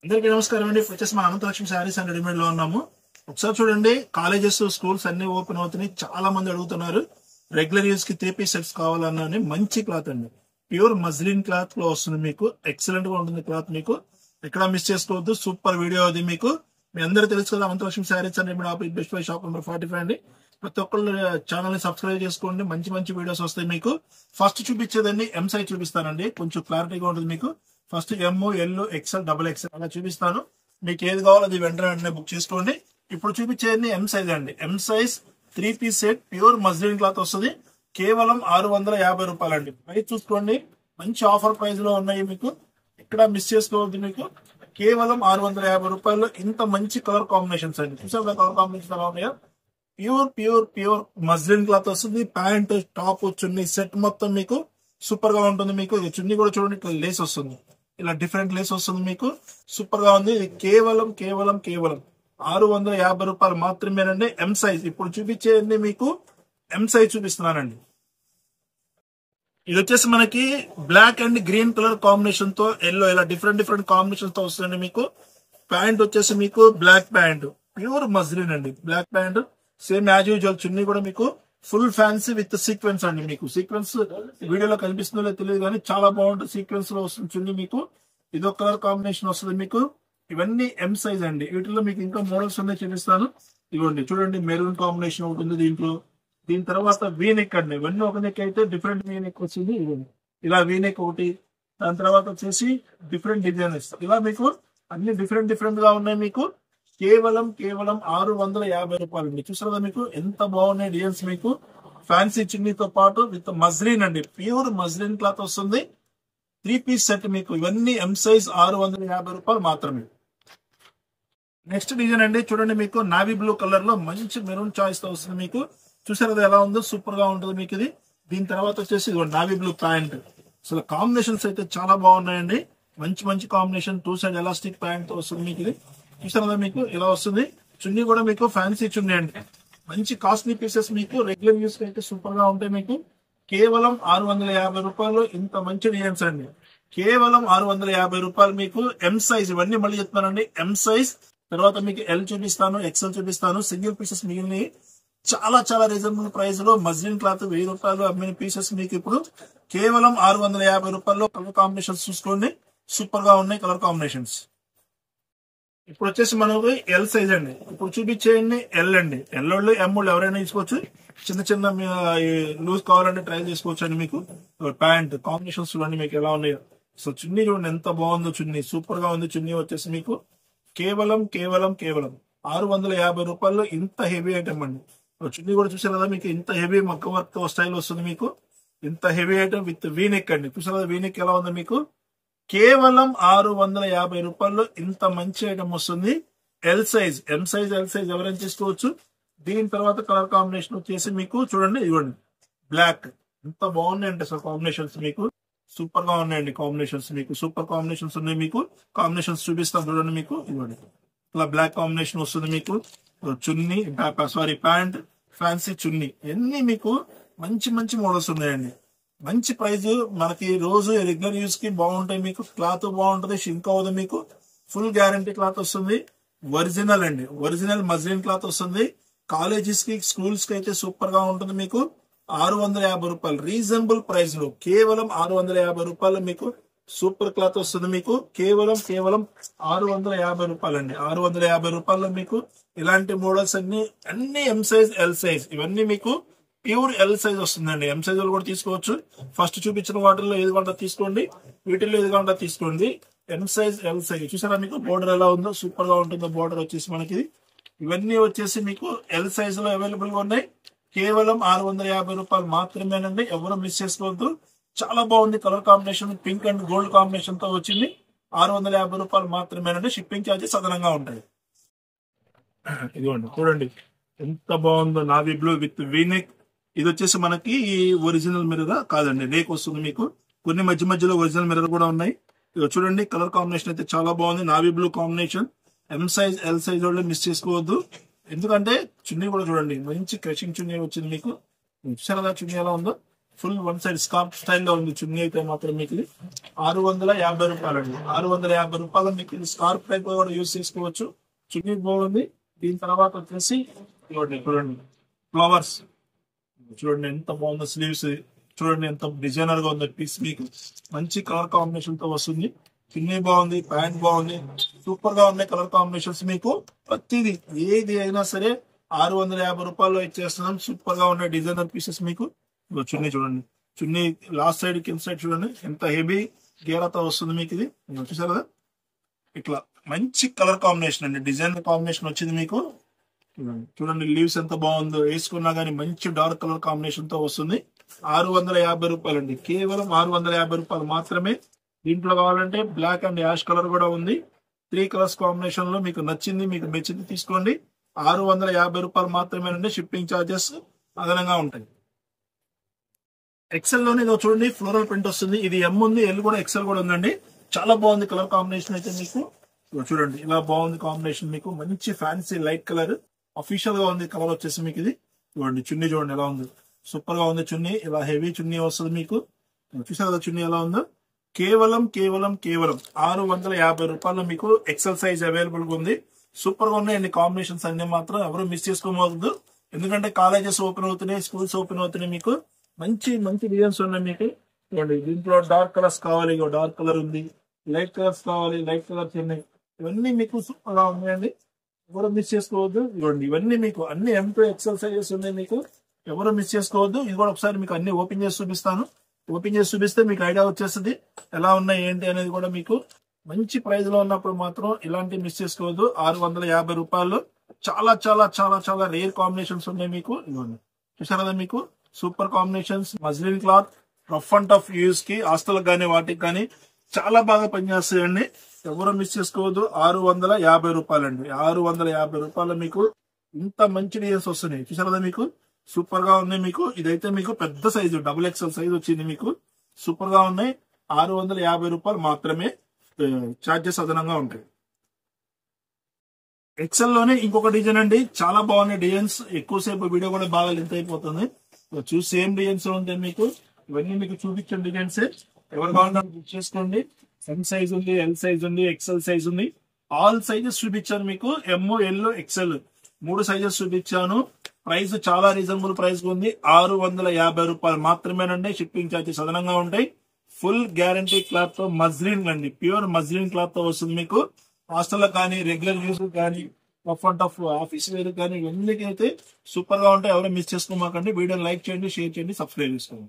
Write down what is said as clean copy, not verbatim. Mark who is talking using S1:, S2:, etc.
S1: అందరికీ నమస్కారం అండి. ఇప్పుడు వచ్చేసి మన అనంతలక్ష్మి శారీస్ అండ్ రెడీమేడ్ లో ఉన్నాము. ఒకసారి చూడండి, కాలేజెస్ స్కూల్స్ అన్ని ఓపెన్ అవుతున్నాయి. చాలా మంది అడుగుతున్నారు రెగ్యులర్ యూస్ కి 3 పీస్ సెట్స్ కావాలన్నా. మంచి క్లాత్ అండి, ప్యూర్ మజ్లిన్ క్లాత్ లో వస్తుంది. మీకు ఎక్సలెంట్ గా ఉంటుంది క్లాత్. మీకు ఎక్కడ మిస్ చేసుకోవద్దు. సూపర్ వీడియో అది. మీకు మీ అందరూ తెలుసు కదా, Ananthalakshmi sarees and readymade opposite best buy shop number 45 అండి. ప్రతి ఒక్కళ్ళు ఛానల్ ని సబ్స్క్రైబ్ చేసుకోండి. మంచి మంచి వీడియోస్ వస్తాయి మీకు. ఫస్ట్ చూపించేదండి ఎం సైజ్ చూపిస్తానండి, కొంచెం క్లారిటీగా ఉంటుంది మీకు. ఫస్ట్ ఎమ్, ఎల్, ఎక్స్ఎల్, డబుల్ ఎక్స్ఎల్ అలా చూపిస్తాను. మీకు ఏది కావాలో అది వెంటనే బుక్ చేసుకోండి. ఇప్పుడు చూపించేది ఎం సైజ్ అండి. M size 3 piece set pure muslin cloth వస్తుంది. కేవలం 650 రూపాయలు అండి. ప్రైస్ చూసుకోండి, మంచి ఆఫర్ ప్రైస్ లో ఉన్నాయి మీకు. ఇక్కడ మిస్ చేసుకోవద్దు. మీకు కేవలం 650 రూపాయలు ఇంత మంచి కలర్ కాంబినేషన్స్ అండి. చూసారు కలర్ కాంబినేషన్ ఎలా ఉన్నాయో. Pure pure pure muslin cloth వస్తుంది. ప్యాంట్, టాప్, చున్నీ సెట్ మొత్తం మీకు సూపర్ గా ఉంటుంది. మీకు చున్నీ కూడా చూడండి, ఇట్లా లేస్ వస్తుంది, ఇలా డిఫరెంట్ లేస్ వస్తుంది మీకు. సూపర్ గా ఉంది. ఇది కేవలం కేవలం కేవలం 650 రూపాయలు మాత్రమేనండి. ఎం సైజ్ ఇప్పుడు చూపించేది మీకు ఎం సైజ్ చూపిస్తున్నానండి. ఇది వచ్చేసి మనకి black and green colour combination తో ఎల్లో, ఇలా డిఫరెంట్ డిఫరెంట్ కాంబినేషన్ తో వస్తుంది మీకు. ప్యాంట్ వచ్చేసి మీకు బ్లాక్ ప్యాంట్, ప్యూర్ మజ్లిన్ అండి. Black pant same as usual. చున్నీ కూడా మీకు ఫుల్ ఫ్యాన్సీ విత్ సీక్వెన్స్ అండి. మీకు సీక్వెన్స్ వీడియోలో కనిపిస్తుందో తెలియదు కానీ చాలా బాగుంటుంది. సీక్వెన్స్ లో వస్తుంది చున్నీ మీకు. ఇదో కలర్ కాంబినేషన్ వస్తుంది మీకు. ఇవన్నీ ఎం సైజ్ అండి. వీటిలో మీకు ఇంకా మోడల్స్ ఉన్నాయి, చూపిస్తాను. ఇవ్వండి చూడండి, మెరూన్ కాంబినేషన్ ఉంటుంది దీంట్లో. దీని తర్వాత వీనెక్ అండి. ఇవన్నీ ఒక నెక్ అయితే డిఫరెంట్ వీనెక్ వచ్చింది. ఇవ్వండి ఇలా వీనెక్ ఒకటి. దాని తర్వాత వచ్చేసి డిఫరెంట్ డిజైన్స్. ఇలా మీకు అన్ని డిఫరెంట్ డిఫరెంట్ గా ఉన్నాయి మీకు. కేవలం కేవలం 650 రూపాయలు అండి. చూసారా మీకు ఎంత బాగున్నాయి డిజైన్స్ మీకు. ఫ్యాన్సీ చున్నీతో పాటు విత్ మజ్లిన్ అండి, ప్యూర్ మజ్లిన్ క్లాత్ వస్తుంది. 3 పీస్ సెట్ మీకు. ఇవన్నీ ఎం సైజ్ 650 రూపాయలు మాత్రమే. నెక్స్ట్ డిజైన్ అండి, చూడండి మీకు నావీ బ్లూ కలర్ లో మంచి మెరూన్ చాయిస్ తో వస్తుంది మీకు. చూసారు కదా ఎలా ఉందో, సూపర్ గా ఉంటుంది మీకు ఇది. దీని తర్వాత వచ్చేసి నావీ బ్లూ ప్యాంట్. అసలు కాంబినేషన్స్ అయితే చాలా బాగున్నాయండి. మంచి మంచి కాంబినేషన్. 2 సైడ్ ఎలాస్టిక్ ప్యాంట్ తో వస్తుంది మీకు ఇది. చూసారు కదా మీకు ఇలా వస్తుంది. చున్నీ కూడా మీకు ఫ్యాన్సీ చున్నీ అండి. మంచి కాస్ట్లీ పీసెస్ మీకు. రెగ్యులర్ యూస్ అయితే సూపర్ గా ఉంటాయి మీకు. కేవలం 650 రూపాయలు ఇంత మంచి డిజైన్స్ అండి. కేవలం 650 రూపాయలు మీకు. ఎం సైజ్ ఇవన్నీ మళ్ళీ చెప్తానండి. ఎం సైజ్ తర్వాత మీకు ఎల్ చూపిస్తాను, ఎక్స్ఎల్ చూపిస్తాను. సింగిల్ పీసెస్ మిగిలిన చాలా చాలా రీజనబుల్ ప్రైస్ లో మజ్లిన్ క్లాత్ 1000 రూపాయలు అమ్మిన పీసెస్ మీకు ఇప్పుడు కేవలం 650 రూపాయల్లో. కలర్ కాంబినేషన్స్ చూసుకోండి, సూపర్ గా ఉన్నాయి కలర్ కాంబినేషన్స్. ఇప్పుడు వచ్చేసి మనకు ఎల్ సైజ్ అండి. ఇప్పుడు చూపించేయండి ఎల్ అండి. ఎల్ వాళ్ళు ఎమ్ వాళ్ళు ఎవరైనా తీసుకోవచ్చు. చిన్న చిన్న లూజ్ కావాలంటే ట్రై చేసుకోవచ్చు అండి. మీకు ప్యాంట్ కాంబినేషన్స్ చూడండి మీకు ఎలా ఉన్నాయో. సో చున్నీ చూడండి ఎంత బాగుందో. చున్నీ సూపర్ గా ఉంది. చున్నీ వచ్చేసి మీకు కేవలం కేవలం కేవలం 650 రూపాయల్లో ఇంత హెవీ ఐటమ్ అండి. చున్నీ కూడా చూసారు కదా మీకు, ఇంత హెవీ మగ్గ వర్క్ స్టైల్ వస్తుంది మీకు. ఇంత హెవీ ఐటమ్ విత్ వీనెక్ అండి. చూసారు కదా వీనెక్ ఎలా ఉందో మీకు. కేవలం 650 రూపాయల్లో ఇంత మంచి ఐటమ్ వస్తుంది. L size, M size, L size ఎవరైనా తీసుకోవచ్చు. దీని తర్వాత కలర్ కాంబినేషన్ వచ్చేసి మీకు చూడండి, ఇవ్వండి బ్లాక్. ఎంత బాగున్నాయండి అసలు కాంబినేషన్స్ మీకు. సూపర్ గా ఉన్నాయండి కాంబినేషన్స్ మీకు. సూపర్ కాంబినేషన్స్ ఉన్నాయి మీకు. కాంబినేషన్స్ చూపిస్తాను చూడండి మీకు. ఇవ్వండి ఇలా బ్లాక్ కాంబినేషన్ వస్తుంది మీకు. చున్నీ సారీ ప్యాంట్, ఫ్యాన్సీ చున్నీ, అన్ని మీకు మంచి మంచి మోడల్స్ ఉన్నాయండి. మంచి ప్రైజ్ మనకి. రోజు రెగ్యులర్ యూస్ కి బాగుంటాయి మీకు. క్లాత్ బాగుంటుంది, షింక్ అవ్వదు మీకు. ఫుల్ గ్యారంటీ క్లాత్ వస్తుంది. ఒరిజినల్ అండి, ఒరిజినల్ మజ్లిన్ క్లాత్ వస్తుంది. కాలేజెస్ కి, స్కూల్స్ కి అయితే సూపర్ గా ఉంటుంది మీకు. 650 రూపాయలు రీజనబుల్ ప్రైస్ లో. కేవలం 650 రూపాయలు మీకు సూపర్ క్లాత్ వస్తుంది మీకు. కేవలం కేవలం 650 రూపాయలు అండి. 650 రూపాయల్లో మీకు ఇలాంటి మోడల్స్ అన్ని ఎం సైజ్, ఎల్ సైజ్ ఇవన్నీ మీకు ప్యూర్ ఎల్ సైజ్ వస్తుందండి. ఎం సైజ్ కూడా తీసుకోవచ్చు. ఫస్ట్ చూపించిన వాటిల్లో ఏది కావాలంటే తీసుకోండి, వీటిల్లో ఏది కావాలంటే తీసుకోండి. ఎం సైజ్, ఎల్ సైజ్ చూసారా మీకు. బోర్డర్ ఎలా ఉందో, సూపర్ గా ఉంటుందో బోర్డర్ వచ్చేసి మనకి. ఇవన్నీ వచ్చేసి మీకు ఎల్ సైజ్ లో అవైలబుల్ గా ఉన్నాయి. కేవలం 650 రూపాయలు మాత్రమేనండి. ఎవరు మిస్ చేసుకోవద్దు. చాలా బాగుంది colour combination. Pink and gold combination తో వచ్చింది. 650 రూపాయలు మాత్రమేనండి. షిప్పింగ్ ఛార్జెస్ అదనంగా ఉంటాయి. ఇదిగోండి చూడండి ఎంత బాగుందో. Navy blue with V-neck. ఇది వచ్చేసి మనకి ఒరిజినల్ మిర్రర్ కాదండి, నేక్ వస్తుంది మీకు. కొన్ని మధ్య మధ్యలో ఒరిజినల్ మిర్రర్ కూడా ఉన్నాయి. ఇదిగో చూడండి కలర్ కాంబినేషన్ అయితే చాలా బాగుంది. Navy blue combination. M size, L size వాళ్ళు మిస్ చేసుకోవద్దు. ఎందుకంటే చున్నీ కూడా చూడండి మంచి క్రషింగ్ చున్నీ వచ్చింది మీకు. చూసారా చున్నీ ఎలా ఉందో. ఫుల్ వన్ సైడ్ స్కార్ప్ స్టైల్లో ఉంది చున్నీ అయితే మాత్రం మీకు ఇది 650 రూపాయలు అండి. 650 రూపాయలు మీకు ఇది స్కార్ప్ టైప్ కూడా యూజ్ చేసుకోవచ్చు. చున్నీ బాగుంది. దీని తర్వాత వచ్చేసి చూడండి ఫ్లవర్స్ చూడండి ఎంత బాగుందో. స్లీవ్స్ చూడండి ఎంత డిజైనర్ గా ఉంది. పీస్ మీకు మంచి కలర్ కాంబినేషన్ తో వస్తుంది. చున్నీ బాగుంది, ప్యాంట్ బాగుంది, సూపర్ గా ఉన్నాయి కలర్ కాంబినేషన్స్. మీకు ప్రతిది ఏది అయినా సరే 650 రూపాయల్లో ఇచ్చేస్తున్నాం. సూపర్ గా ఉన్నాయి డిజైనర్ పీసెస్ మీకు. చున్నీ చూడండి, చున్నీ లాస్ట్ సైడ్ కింద సైడ్ చూడండి ఎంత హెవీ గేరాతో వస్తుంది మీకు. ఇది చూసారు కదా, ఇట్లా మంచి కలర్ కాంబినేషన్ అండి, డిజైన్ కాంబినేషన్ వచ్చింది మీకు. చూడండి లీవ్స్ ఎంత బాగుందో, వేసుకున్నా గానీ మంచి డార్క్ కలర్ కాంబినేషన్ తో వస్తుంది. 650 రూపాయలు అండి, కేవలం 650 రూపాయలు మాత్రమే. దీంట్లో కావాలంటే బ్లాక్ అండ్ యాష్ కలర్ కూడా ఉంది. 3 కలర్స్ కాంబినేషన్ లో మీకు నచ్చింది, మీకు మెచ్చింది తీసుకోండి. 650 రూపాయలు మాత్రమేనండి. షిప్పింగ్ ఛార్జెస్ అదనంగా ఉంటాయి. ఎక్సెల్ లోనే ఇదో చూడండి ఫ్లోరల్ ప్రింట్ వస్తుంది. ఇది ఎం ఉంది, ఎల్ కూడా ఎక్సెల్ కూడా ఉందండి. చాలా బాగుంది కలర్ కాంబినేషన్ అయితే మీకు. చూడండి ఇలా బాగుంది కాంబినేషన్ మీకు. మంచి ఫ్యాన్సీ లైట్ కలర్ అఫీషియల్ గా ఉంది కలర్ వచ్చేసి మీకు. ఇది చూడండి చున్నీ చూడండి ఎలా ఉంది, సూపర్ గా ఉంది చున్నీ. ఇలా హెవీ చున్నీ వస్తుంది మీకు. చూసారు కదా చున్నీ ఎలా ఉందో. కేవలం 650 రూపాయలు మీకు ఎక్సెల్ సైజ్ అవైలబుల్ గా ఉంది. సూపర్ గా ఉన్నాయండి కాంబినేషన్స్ అన్ని మాత్రం ఎవరు మిస్ చేసుకోవద్దు. ఎందుకంటే కాలేజెస్ ఓపెన్ అవుతున్నాయి, స్కూల్స్ ఓపెన్ అవుతున్నాయి. మీకు మంచి మంచి డిజైన్స్ ఉన్నాయి మీకు. చూడండి దీంట్లో డార్క్ కలర్స్ కావాలి, డార్క్ కలర్ ఉంది. లైట్ కలర్స్ కావాలి, లైట్ కలర్స్ ఉన్నాయి. ఇవన్నీ మీకు సూపర్ గా ఉన్నాయండి, ఎవరు మిస్ చేసుకోవద్దు. ఇవ్వండి ఇవన్నీ మీకు అన్ని M2 ఎక్సెల్ సైజెస్ ఉన్నాయి మీకు, ఎవరు మిస్ చేసుకోవద్దు. ఇది కూడా ఒకసారి మీకు అన్ని ఓపెన్ చేసి చూపిస్తాను. ఓపెన్ చేసి చూపిస్తే మీకు ఐడియా వచ్చేస్తుంది ఎలా ఉన్నాయి ఏంటి అనేది కూడా మీకు. మంచి ప్రైస్ లో ఉన్నప్పుడు మాత్రం ఇలాంటి మిస్ చేసుకోవద్దు. 650 రూపాయలు చాలా చాలా చాలా చాలా రేర్ కాంబినేషన్స్ ఉన్నాయి మీకు. ఇవ్వండి చూసారు కదా మీకు super combinations. Muslin cloth rough and tough use కి, హాస్టల్ కానీ వాటికి కానీ చాలా బాగా పనిచేస్తాయండి. ఎవరు మిస్ చేసుకోవద్దు. 650 రూపాయలు అండి. 650 రూపాయలు మీకు ఇంత మంచి డిజైన్స్ వస్తున్నాయి. చూసారు కదా మీకు సూపర్ గా ఉన్నాయి మీకు. ఇదైతే మీకు పెద్ద సైజు డబుల్ ఎక్స్ఎల్ సైజ్ వచ్చింది మీకు. సూపర్ గా ఉన్నాయి. 650 రూపాయలు మాత్రమే. చార్జెస్ అదనంగా ఉంటాయి. ఎక్సెల్ లోనే ఇంకొక డిజైన్ అండి, చాలా బాగున్నాయి డిజైన్స్. ఎక్కువసేపు వీడియో కూడా బాగా లెంత్ అయిపోతుంది. చూసి సేమ్ డిజైన్స్ ఉంటాయి మీకు. ఇవన్నీ మీకు చూపించిన డిజైన్స్. ఎవరు కావాలంటే బుక్ చేసుకోండి. ఎం సైజ్ ఉంది, ఎల్ సైజ్ ఉంది, ఎక్సెల్ సైజ్ ఉంది. ఆల్ సైజెస్ చూపించాను మీకు. ఎమ్, ఎల్, ఎక్సెల్ 3 సైజెస్ చూపించాను. ప్రైస్ చాలా రీజనబుల్ ప్రైస్ ఉంది. 650 రూపాయలు మాత్రమేనండి. షిప్పింగ్ ఛార్జెస్ అదనంగా ఉంటాయి. ఫుల్ గ్యారంటీ క్లాత్ తో మజ్లిన్ అండి, ప్యూర్ మజ్లిన్ క్లాత్ తో వస్తుంది మీకు. హాస్టల్ కానీ, రెగ్యులర్ యూజ్ కానీ, rough and tough office wear కానీ ఇవన్నీ అయితే సూపర్ గా ఉంటాయి. ఎవరైనా మిస్ చేసుకోమాకండి. వీడియోని లైక్ చేయండి, షేర్ చేయండి, సబ్స్క్రైబ్ చేసుకోండి.